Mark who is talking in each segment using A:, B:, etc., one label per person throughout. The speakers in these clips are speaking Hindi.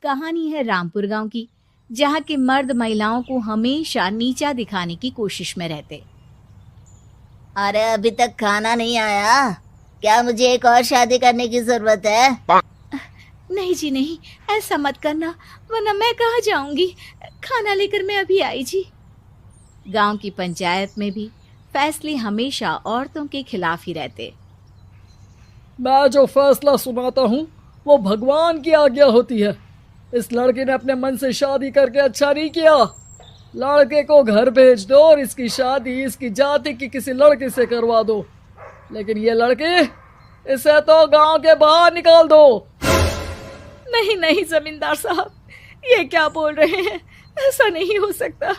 A: कहानी है रामपुर गांव की, जहां के मर्द महिलाओं को हमेशा नीचा दिखाने की कोशिश में रहते।
B: अरे अभी तक खाना नहीं आया, क्या मुझे एक और शादी करने की जरूरत है?
A: नहीं जी नहीं, ऐसा मत करना, वरना मैं कहाँ जाऊंगी। खाना लेकर मैं अभी आई जी। गांव की पंचायत में भी फैसले हमेशा औरतों के खिलाफ ही रहते।
C: मैं जो फैसला सुनाता हूँ वो भगवान की आज्ञा होती है। इस लड़के ने अपने मन से शादी करके अच्छा नहीं किया। लड़के को घर भेज दो और इसकी शादी इसकी जाति की किसी लड़के से करवा दो। लेकिन ये लड़की, इसे तो गांव के बाहर निकाल दो।
A: नहीं नहीं जमींदार साहब, ये क्या बोल रहे हैं? ऐसा नहीं हो सकता।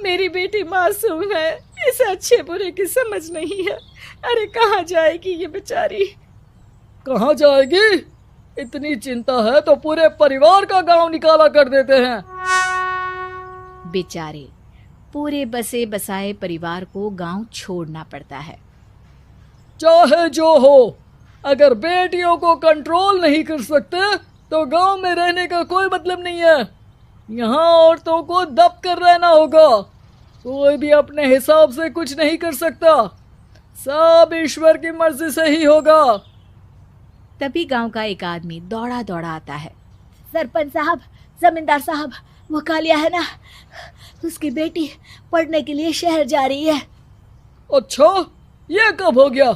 A: मेरी बेटी मासूम है, इसे अच्छे बुरे की समझ नहीं है। अरे कहाँ जाएगी ये बेचारी?
C: कहाँ जाएगी? इतनी चिंता है तो पूरे परिवार का गांव निकाला कर देते हैं।
A: बेचारे पूरे बसे बसाए परिवार को गांव छोड़ना पड़ता है।
C: चाहे जो हो, अगर बेटियों को कंट्रोल नहीं कर सकते तो गांव में रहने का कोई मतलब नहीं है। यहाँ औरतों को दब कर रहना होगा। कोई भी अपने हिसाब से कुछ नहीं कर सकता, सब ईश्वर की मर्जी से ही होगा।
A: तभी गांव का एक आदमी दौड़ा दौड़ा आता है।
B: सरपंच साहब, जमींदार साहब, वो कालिया है ना, उसकी बेटी पढ़ने के लिए शहर जा रही है।
C: अच्छा, ये कब हो गया?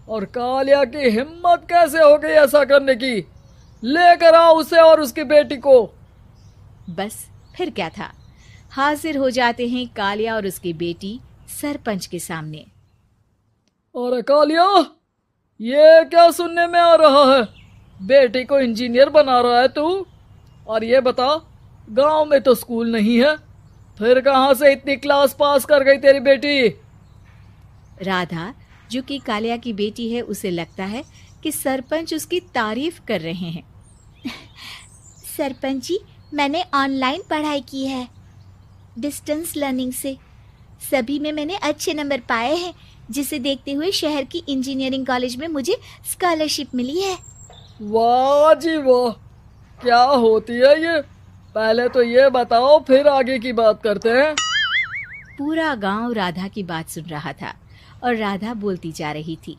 C: और कालिया की हिम्मत कैसे हो गई ऐसा करने की? लेकर आओ उसे और उसकी बेटी को।
A: बस फिर क्या था, हाजिर हो जाते हैं कालिया और उसकी बेटी सरपंच के सामने।
C: और कालिया, ये क्या सुनने में आ रहा है? बेटी को इंजीनियर बना रहा है तू? और ये बता, गांव में तो स्कूल नहीं है, फिर कहां से इतनी क्लास पास कर गई तेरी बेटी?
A: राधा, जो कि कालिया की बेटी है, उसे लगता है कि सरपंच उसकी तारीफ कर रहे हैं।
B: सरपंच जी, मैंने ऑनलाइन पढ़ाई की है, डिस्टेंस लर्निंग से। सभी में मैंने अच्छे नंबर पाए हैं, जिसे देखते हुए शहर की इंजीनियरिंग कॉलेज में मुझे स्कॉलरशिप मिली है।
C: वाह जी वाह, क्या होती है ये? पहले तो ये बताओ, फिर आगे की बात करते हैं।
A: पूरा गांव राधा की बात सुन रहा था और राधा बोलती जा रही थी।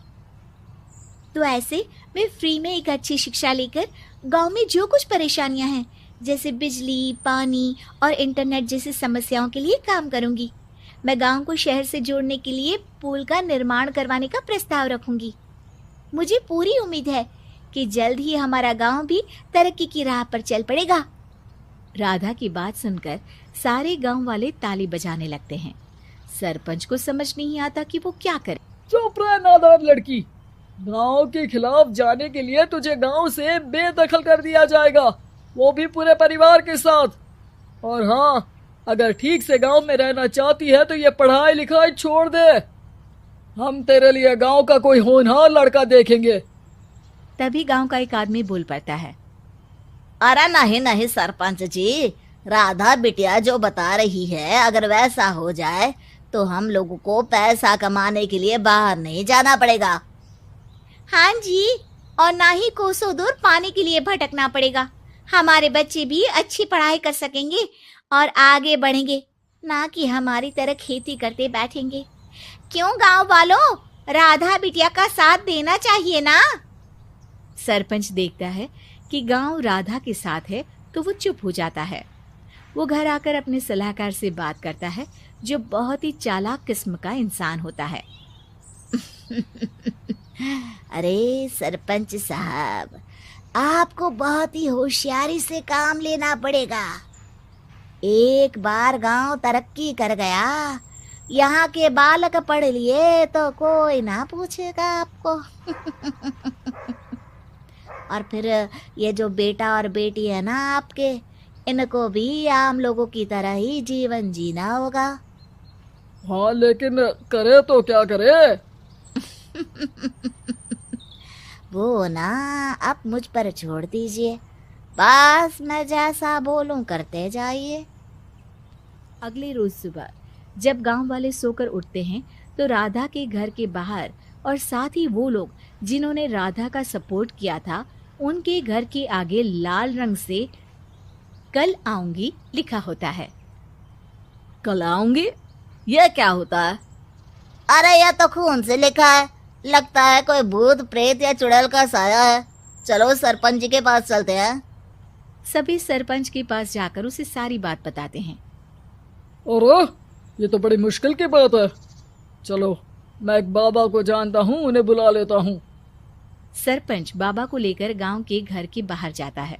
B: तो ऐसे मैं फ्री में एक अच्छी शिक्षा लेकर गांव में जो कुछ परेशानियां हैं, जैसे बिजली, पानी और इंटरनेट जैसी समस्याओं के लिए काम करूंगी। मैं गांव को शहर से जोड़ने के लिए पुल का निर्माण करवाने का प्रस्ताव रखूंगी। मुझे पूरी उम्मीद है कि जल्द ही हमारा गांव भी तरक्की की राह पर चल पड़ेगा।
A: राधा की बात सुनकर सारे गांव वाले ताली बजाने लगते हैं। सरपंच को समझ नहीं आता कि वो क्या करे।
C: चुप रह नादान लड़की, गांव के खिलाफ जाने के लिए तुझे गांव से बेदखल कर दिया जाएगा, वो भी पूरे परिवार के साथ। और हाँ, अगर ठीक से गांव में रहना चाहती है तो ये पढ़ाई लिखाई छोड़ दे। हम तेरे लिए गांव का कोई होनहार लड़का देखेंगे।
A: तभी गांव का एक आदमी बोल पड़ता है।
B: अरे नहीं नहीं सरपंच जी, राधा बिटिया जो बता रही है, अगर वैसा हो जाए तो हम लोगों को पैसा कमाने के लिए बाहर नहीं जाना पड़ेगा। हाँ जी, और ना ही कोसों दूर पानी के लिए भटकना पड़ेगा। हमारे बच्चे भी अच्छी पढ़ाई कर सकेंगे और आगे बढ़ेंगे, ना कि हमारी तरह खेती करते बैठेंगे। क्यों गांव वालों, राधा बिटिया का साथ देना चाहिए ना।
A: सरपंच देखता है कि गांव राधा के साथ है तो वो चुप हो जाता है। वो घर आकर अपने सलाहकार से बात करता है, जो बहुत ही चालाक किस्म का इंसान होता है।
B: अरे सरपंच साहब, आपको बहुत ही होशियारी से काम लेना पड़ेगा। एक बार गांव तरक्की कर गया, यहाँ के बालक पढ़ लिए तो कोई ना पूछेगा आपको। और फिर ये जो बेटा और बेटी है ना आपके, इनको भी आम लोगों की तरह ही जीवन जीना होगा।
C: हाँ, लेकिन करे तो क्या करे?
B: वो ना आप मुझ पर छोड़ दीजिए, बस मैं जैसा बोलूं करते जाइए।
A: अगले रोज सुबह जब गांव वाले सोकर उठते हैं तो राधा के घर के बाहर और साथ ही वो लोग जिन्होंने राधा का सपोर्ट किया था, उनके घर के आगे लाल रंग से कल आऊंगी लिखा होता है।
B: कल आऊंगी, यह क्या होता है? अरे यह तो खून से लिखा है, लगता है कोई भूत प्रेत या चुड़ैल का साया है। चलो सरपंच जी के पास चलते हैं।
A: सभी सरपंच के पास जाकर उसे सारी बात बताते हैं।
C: अरे ये तो बड़ी मुश्किल की बात है। चलो मैं एक बाबा को जानता हूँ, उन्हें बुला लेता हूँ।
A: सरपंच बाबा को लेकर गांव के घर के बाहर जाता है।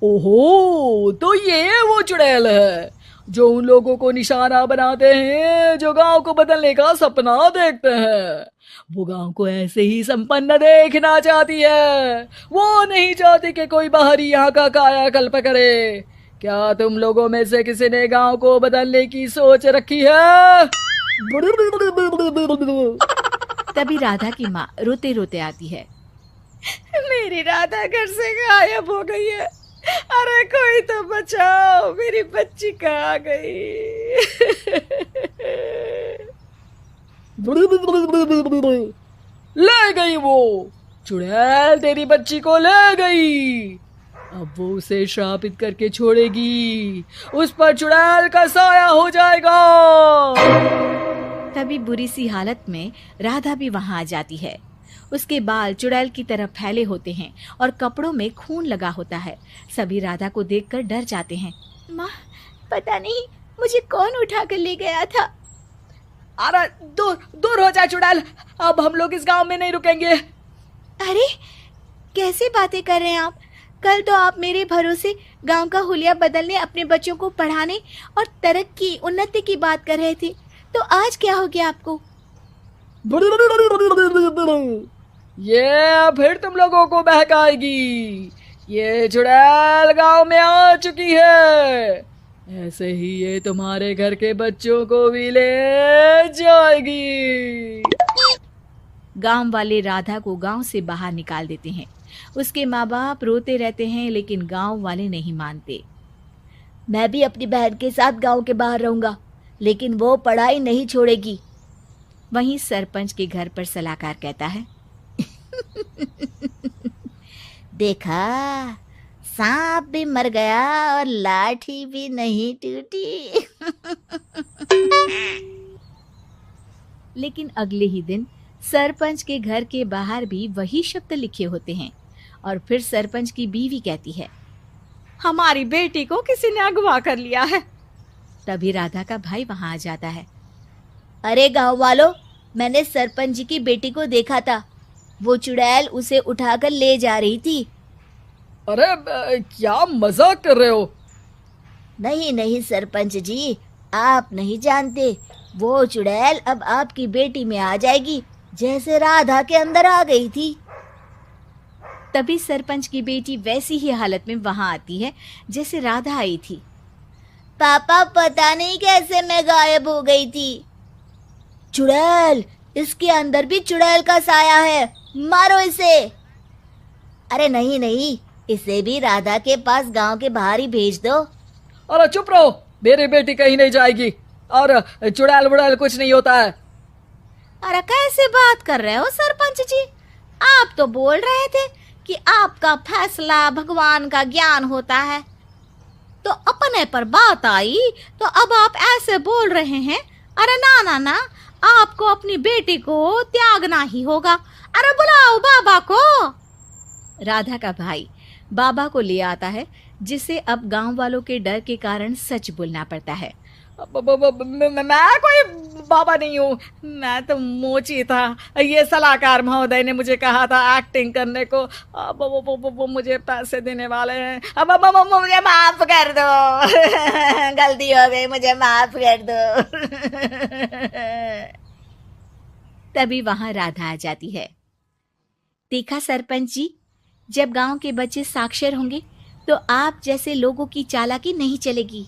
C: ओहो, तो ये वो चुड़ैल है जो उन लोगों को निशाना बनाते हैं जो गांव को बदलने का सपना देखते हैं। वो गांव को ऐसे ही संपन्न देखना चाहती है। वो नहीं चाहती कि कोई बाहरी यहाँ का कायाकल्प करे। क्या तुम लोगों में से किसी ने गांव को बदलने की सोच रखी है?
A: तभी राधा की माँ रोते रोते आती है।
B: मेरी राधा घर से गायब हो गई है। अरे कोई तो बचाओ, मेरी बच्ची कहाँ गई?
C: ले गई वो चुड़ैल, तेरी बच्ची को ले गई। अब वो उसे श्रापित करके छोड़ेगी, उस पर चुड़ैल का साया हो जाएगा।
A: तभी बुरी सी हालत में राधा भी वहां आ जाती है। उसके बाल चुड़ैल की तरह फैले होते हैं और कपड़ों में खून लगा होता है। सभी राधा को देखकर डर जाते हैं।
B: माँ, पता नहीं मुझे कौन उठा कर ले गया था।
C: अरे दूर दूर हो जा चुड़ैल, अब हम लोग इस गांव में नहीं रुकेंगे।
B: अरे कैसे बातें कर रहे हैं आप? कल तो आप मेरे भरोसे गांव का हुलिया बदलने, अपने बच्चों को पढ़ाने और तरक्की उन्नति की बात कर रहे थे, तो आज क्या हो गया आपको?
C: ये फिर तुम लोगों को बहकाएगी। ये चुड़ैल गांव में आ चुकी है, ऐसे ही ये तुम्हारे घर के बच्चों को भी ले जाएगी।
A: गांव वाले राधा को गांव से बाहर निकाल देते हैं। उसके माँ बाप रोते रहते हैं, लेकिन गांव वाले नहीं मानते।
B: मैं भी अपनी बहन के साथ गांव के बाहर रहूंगा, लेकिन वो पढ़ाई नहीं छोड़ेगी।
A: वहीं सरपंच के घर पर सलाहकार कहता है।
B: देखा, सांप भी मर गया और लाठी भी नहीं टूटी।
A: लेकिन अगले ही दिन सरपंच के घर के बाहर भी वही शब्द लिखे होते हैं और फिर सरपंच की बीवी कहती है,
B: हमारी बेटी को किसी ने अगवा कर लिया है।
A: तभी राधा का भाई वहां आ जाता है।
B: अरे गांव वालों, मैंने सरपंच जी की बेटी को देखा था। वो चुड़ैल उसे उठाकर ले जा रही थी।
C: अरे क्या मजाक कर रहे हो?
B: नहीं नहीं सरपंच जी, आप नहीं जानते। वो चुड़ैल अब आपकी बेटी में आ जाएगी, जैसे राधा के अंदर आ गई थी।
A: तभी सरपंच की बेटी वैसी ही हालत में वहां आती है जैसे राधा आई थी।
B: पापा, पता नहीं कैसे मैं गायब हो गई थी। चुड़ैल, इसके अंदर भी चुड़ैल का साया है, मारो इसे। अरे नहीं नहीं, इसे भी राधा के पास गांव के बाहर ही भेज दो।
C: अरे चुप रहो, मेरी बेटी कहीं नहीं जाएगी और चुड़ैल बुड़ैल कुछ नहीं होता है।
B: अरे कैसे बात कर रहे हो सरपंच जी? आप तो बोल रहे थे कि आपका फैसला भगवान का ज्ञान होता है, तो अपने पर बात आई तो अब आप ऐसे बोल रहे हैं। अरे ना ना ना, आपको अपनी बेटी को त्यागना ही होगा। अरे बुलाओ बाबा को।
A: राधा का भाई बाबा को ले आता है, जिसे अब गांव वालों के डर के कारण सच बोलना पड़ता है।
C: मैं कोई बाबा नहीं हूँ, मैं तो मोची था। ये सलाहकार महोदय ने मुझे कहा था एक्टिंग करने को। अब वो मुझे पैसे देने वाले हैं। अब
B: मुझे माफ कर दो। गलती हो गई, मुझे माफ कर दो।
A: तभी वहां राधा आ जाती है। देखा सरपंच जी, जब गांव के बच्चे साक्षर होंगे तो आप जैसे लोगों की चालाकी नहीं चलेगी।